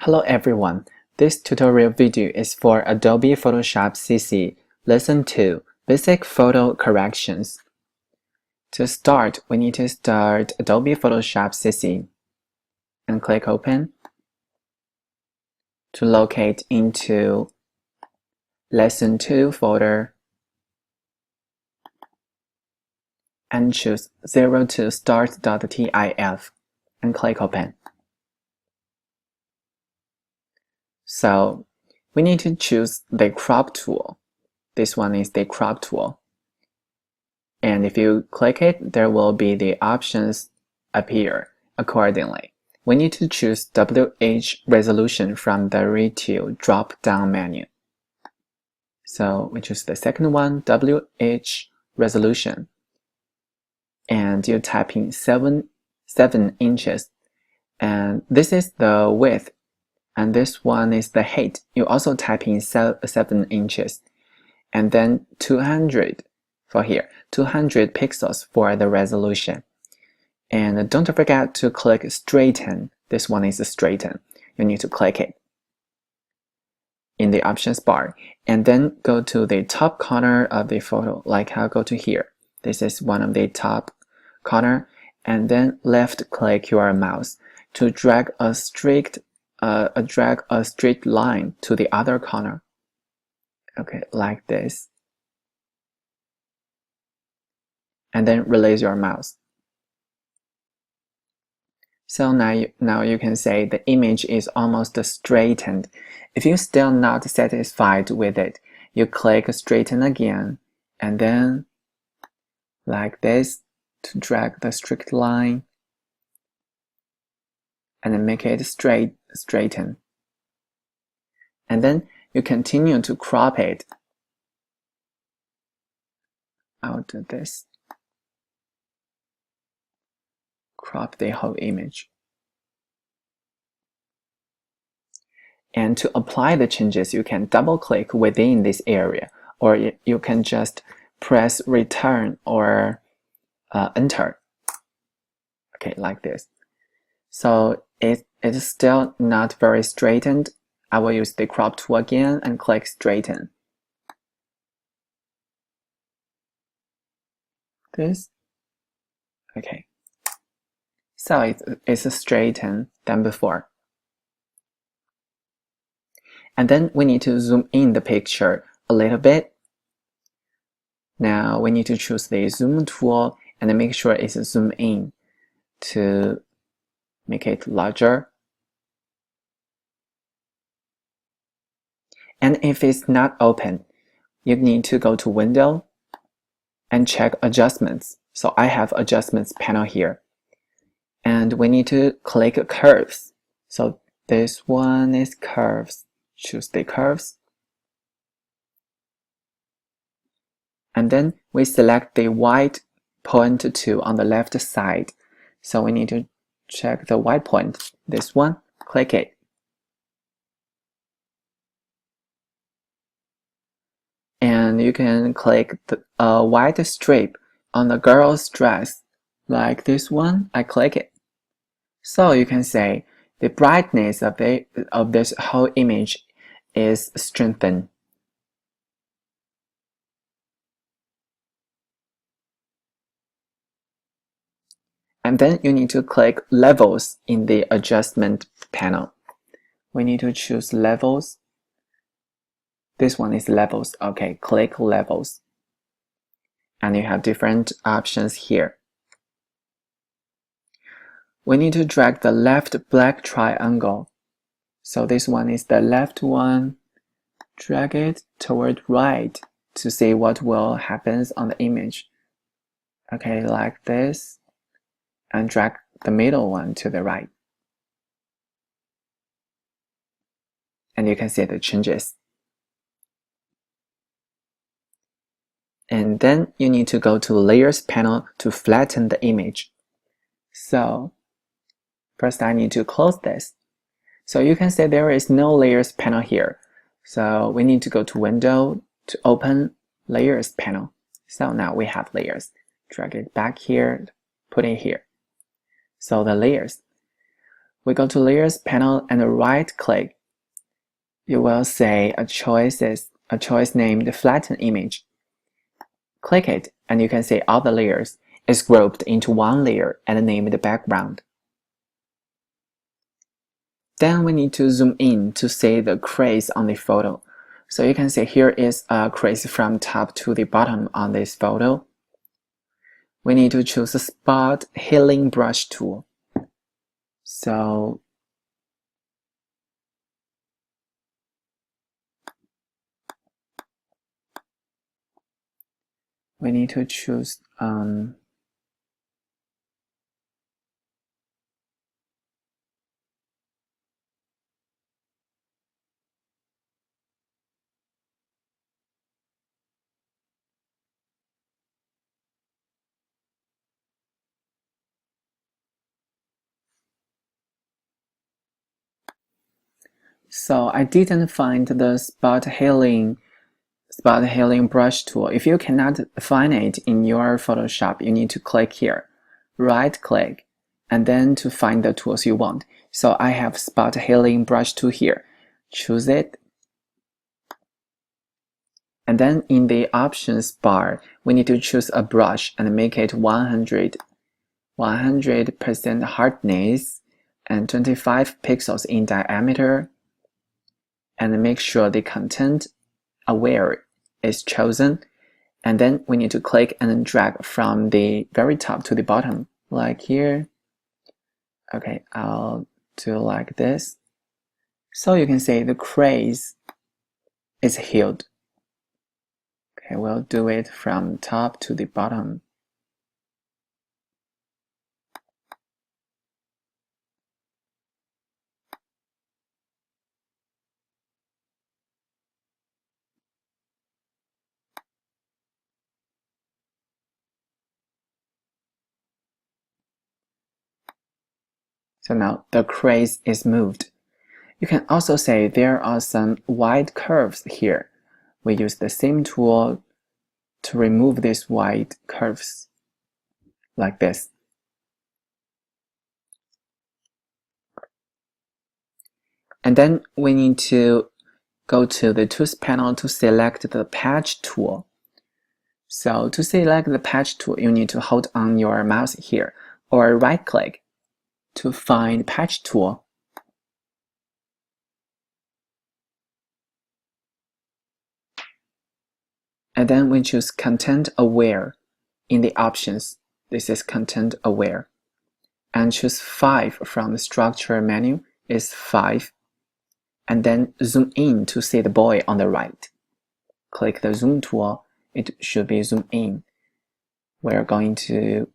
Hello everyone, this tutorial video is for Adobe Photoshop CC Lesson 2 Basic Photo Corrections. To start, we need to start Adobe Photoshop CC and click Open to locate into Lesson 2 folder and choose 02 start.tif and click Open. So we need to choose the crop tool. This one is the crop tool. And if you click it, there will be the options appear accordingly. We need to choose WH resolution from the Retool drop-down menu. So we choose the second one, WH resolution. And you type in 7 inches. And this is the width. And this one is the height. You also type in 7 inches. And then 200 for here, 200 pixels for the resolution. And don't forget to click straighten. This one is straighten. You need to click it in the options bar. And then go to the top corner of the photo, like I'll go to here. This is one of the top corner. And then left click your mouse to drag a straight line to the other corner. Okay, like this. And then release your mouse. So now you can say the image is almost straightened. If you're still not satisfied with it, you click straighten again, and then like this to drag the straight line and then make it straighten. And then you continue to crop it. I'll do this. Crop the whole image. And to apply the changes, you can double click within this area, or you can just press return or enter. Okay, like this. So it is still not very straightened. I will use the crop tool again and click straighten. This. Okay. So it's straightened than before. And then we need to zoom in the picture a little bit. Now we need to choose the zoom tool and make sure it's zoom in to make it larger. And if it's not open, you need to go to Window and check Adjustments. So I have Adjustments panel here. And we need to click Curves. So this one is Curves. Choose the Curves. And then we select the white point tool on the left side. So we need to check the white point. This one, click it. And you can click the white strip on the girl's dress. Like this one, I click it. So you can say the brightness of this whole image is strengthened. And then you need to click Levels in the Adjustment panel. We need to choose Levels. This one is Levels. Okay, click Levels. And you have different options here. We need to drag the left black triangle. So this one is the left one. Drag it toward right to see what will happen on the image. Okay, like this. And drag the middle one to the right. And you can see the changes. And then you need to go to Layers panel to flatten the image. So first I need to close this. So you can see there is no Layers panel here. So we need to go to Window to open Layers panel. So now we have layers. Drag it back here, put it here. So the layers. We go to Layers panel and right-click. You will see a choice named Flatten Image. Click it, and you can see all the layers is grouped into one layer and named Background. Then we need to zoom in to see the crease on the photo. So you can see here is a crease from top to the bottom on this photo. We need to choose the Spot Healing Brush tool. So we need to choose so I didn't find the Spot Healing brush tool. If you cannot find it in your Photoshop, you need to click here, right click, and then to find the tools you want. So I have Spot Healing brush tool here. Choose it. And then in the options bar, we need to choose a brush and make it 100% hardness and 25 pixels in diameter, and make sure the content aware is chosen. And then we need to click and drag from the very top to the bottom, like here. Okay, I'll do like this. So you can see the crease is healed. Okay, we'll do it from top to the bottom. So now the crease is moved. You can also say there are some white curves here. We use the same tool to remove these white curves, like this. And then we need to go to the Tools panel to select the Patch tool. So to select the Patch tool, you need to hold on your mouse here, or right-click to find Patch tool. And then we choose Content Aware in the options. This is Content Aware. And choose 5 from the Structure menu is 5. And then zoom in to see the boy on the right. Click the Zoom tool. It should be zoom in. We're going to,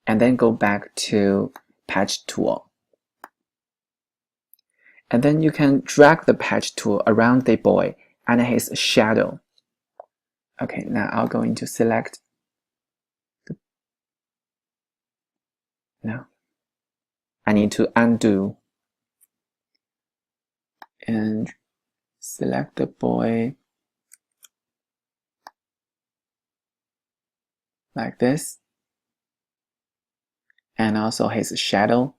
and then go back to Patch tool. And then you can drag the Patch tool around the boy and his shadow. Okay, now I'm going to select no. I need to undo and select the boy like this, and also his shadow.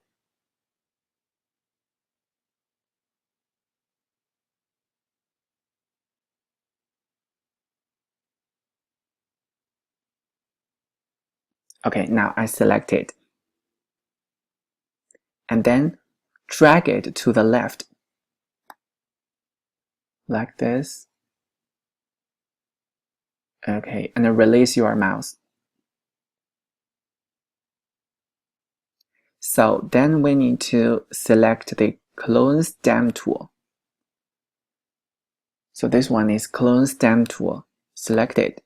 Okay, now I select it. And then drag it to the left, like this. Okay, and then release your mouse. So then we need to select the Clone Stem tool. So this one is Clone Stem tool. Select it.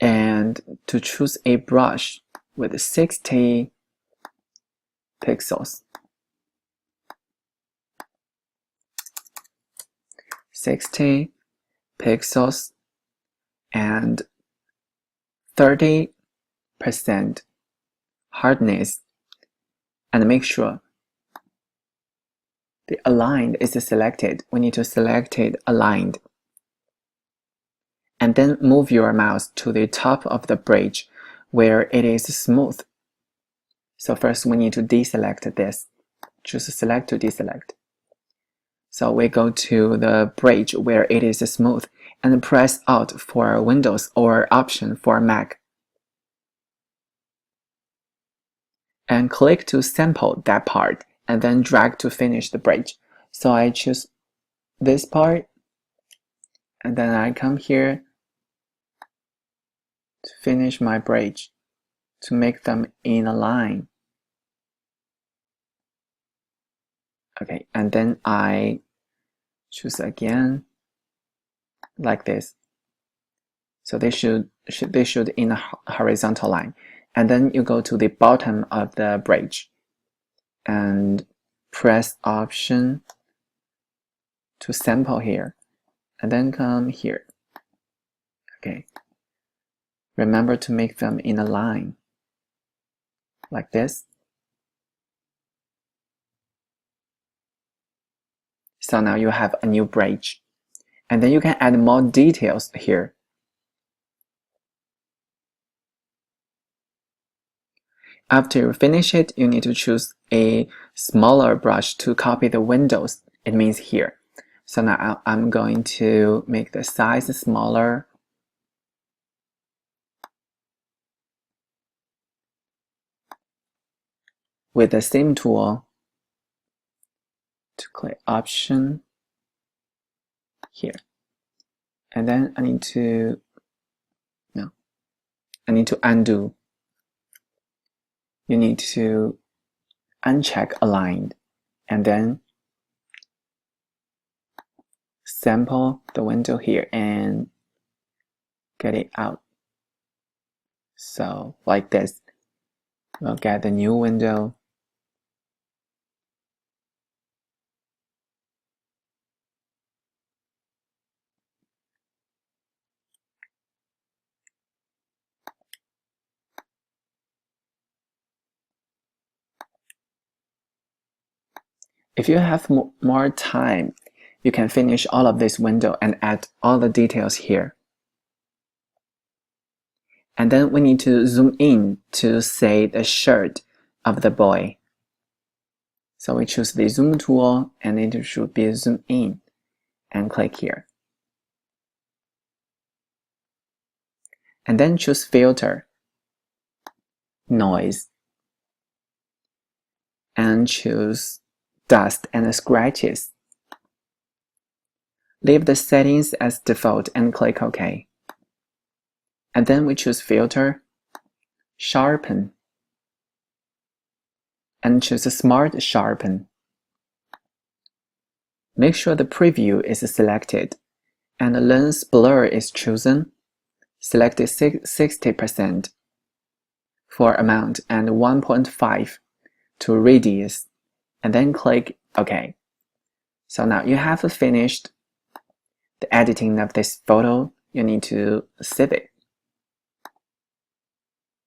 And to choose a brush with 60 pixels. 60 pixels and 30% hardness, and make sure the aligned is selected. We need to select it aligned. And then move your mouse to the top of the bridge where it is smooth. So first we need to deselect this. choose select to deselect. So we go to the bridge where it is smooth and press Alt for Windows or Option for Mac. And click to sample that part and then drag to finish the bridge. So I choose this part and then I come here to finish my bridge to make them in a line. Okay, and then I choose again like this. So they should in a horizontal line. And then you go to the bottom of the bridge and press Option to sample here, and then come here. Okay. Remember to make them in a line like this. So now you have a new bridge. And then you can add more details here. After you finish it, you need to choose a smaller brush to copy the windows. It means here. So now I'm going to make the size smaller. With the same tool, to click Option here. And then I need to undo. You need to uncheck Aligned and then sample the window here and get it out. So like this, we'll get the new window. If you have more time, you can finish all of this window and add all the details here. And then we need to zoom in to see the shirt of the boy. So we choose the zoom tool and it should be zoom in and click here. And then choose Filter, Noise, and choose Dust and Scratches. Leave the settings as default and click OK. And then we choose Filter, Sharpen, and choose Smart Sharpen. Make sure the preview is selected and the lens blur is chosen. Select 60% for amount and 1.5 to radius, and then click OK. So now you have finished the editing of this photo. You need to save it.